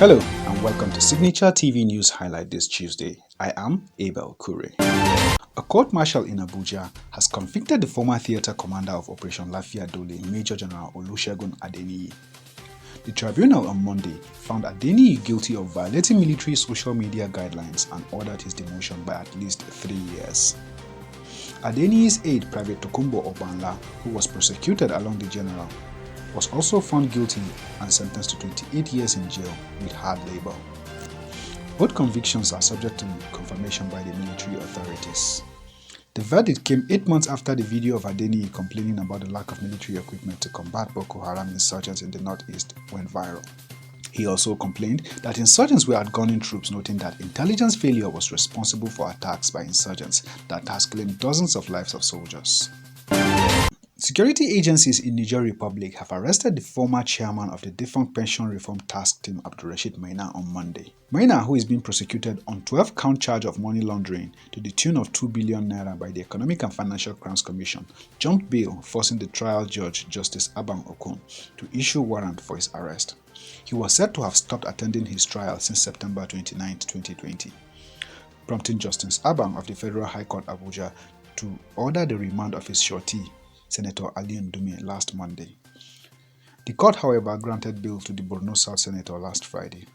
Hello and welcome to Signature TV News Highlight this Tuesday. I am Abel Kure. A court-martial in Abuja has convicted the former theatre commander of Operation Lafia Dole, Major General Olusegun Adeniyi. The tribunal on Monday found Adeniyi guilty of violating military social media guidelines and ordered his demotion by at least 3 years. Adeniyi's aide, Private Tokumbo Obanla, who was prosecuted along the general, was also found guilty and sentenced to 28 years in jail with hard labor. Both convictions are subject to confirmation by the military authorities. The verdict came 8 months after the video of Adeniyi complaining about the lack of military equipment to combat Boko Haram insurgents in the northeast went viral. He also complained that insurgents were outgunning troops, noting that intelligence failure was responsible for attacks by insurgents that has claimed dozens of lives of soldiers. Security agencies in Niger Republic have arrested the former chairman of the defunct pension reform task team Abdulrashid Maina on Monday. Maina, who is being prosecuted on 12-count charge of money laundering to the tune of 2 billion naira by the Economic and Financial Crimes Commission, jumped bail, forcing the trial judge, Justice Abang Okun, to issue warrant for his arrest. He was said to have stopped attending his trial since September 29, 2020, prompting Justice Abang of the Federal High Court Abuja to order the remand of his shortee, Senator Ali Ndume, last Monday. The court, however, granted bail to the Borno South Senator last Friday.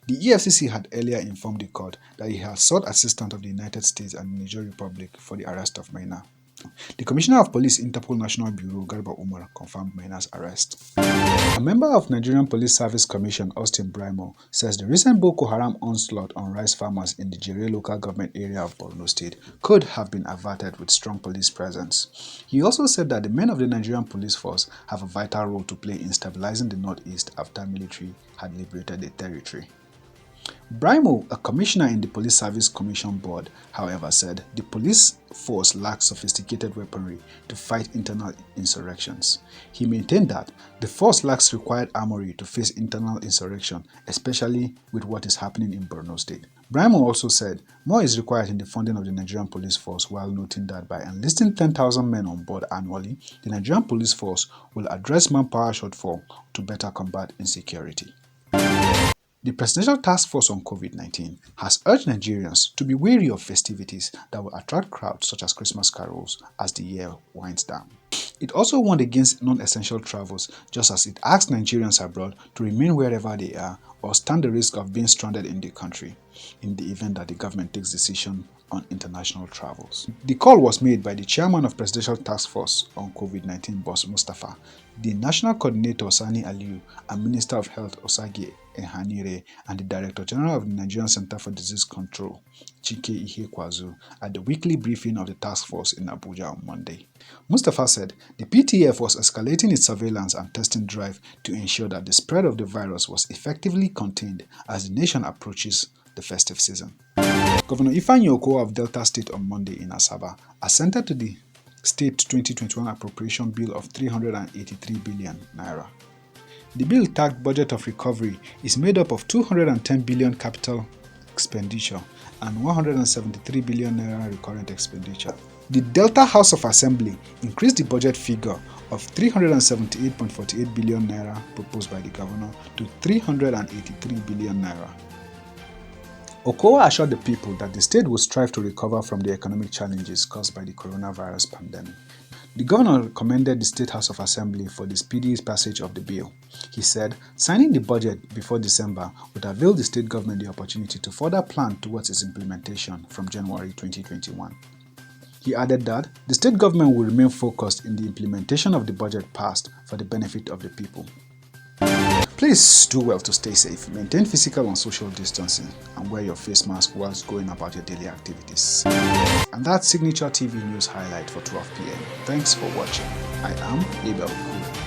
The EFCC had earlier informed the court that he had sought assistance of the United States and the Niger Republic for the arrest of Maina. The Commissioner of Police Interpol National Bureau, Garba Umar, confirmed Maina's arrest. A member of Nigerian Police Service Commission, Austin Brimo, says the recent Boko Haram onslaught on rice farmers in the Jere local government area of Borno State could have been averted with strong police presence. He also said that the men of the Nigerian police force have a vital role to play in stabilizing the northeast after military had liberated the territory. Brimo, a commissioner in the Police Service Commission Board, however, said the police force lacks sophisticated weaponry to fight internal insurrections. He maintained that the force lacks required armory to face internal insurrection, especially with what is happening in Borno State. Brimo also said more is required in the funding of the Nigerian police force, while noting that by enlisting 10,000 men on board annually, the Nigerian police force will address manpower shortfall to better combat insecurity. The Presidential Task Force on COVID-19 has urged Nigerians to be wary of festivities that will attract crowds such as Christmas carols as the year winds down. It also warned against non-essential travels, just as it asked Nigerians abroad to remain wherever they are or stand the risk of being stranded in the country in the event that the government takes decision on international travels. The call was made by the chairman of Presidential Task Force on COVID-19, Boss Mustafa, the National Coordinator Sani Aliyu, and Minister of Health Osage Ehanire, and the Director General of the Nigerian Center for Disease Control, Chike Ihekwazu, at the weekly briefing of the task force in Abuja on Monday. Mustafa said the PTF was escalating its surveillance and testing drive to ensure that the spread of the virus was effectively contained as the nation approaches the festive season. Governor Ifeanyi Okowa of Delta State on Monday in Asaba assented to the state 2021 appropriation bill of 383 billion naira. The bill, tagged Budget of Recovery, is made up of 210 billion capital expenditure and 173 billion naira recurrent expenditure. The Delta House of Assembly increased the budget figure of 378.48 billion naira proposed by the governor to 383 billion naira. Okowa assured the people that the state will strive to recover from the economic challenges caused by the coronavirus pandemic. The governor commended the State House of Assembly for the speedy passage of the bill. He said signing the budget before December would avail the state government the opportunity to further plan towards its implementation from January 2021. He added that the state government will remain focused in the implementation of the budget passed for the benefit of the people. Please do well to stay safe, maintain physical and social distancing, and wear your face mask whilst going about your daily activities. And that's Signature TV News Highlight for 12 p.m. Thanks for watching. I am Abel Kure.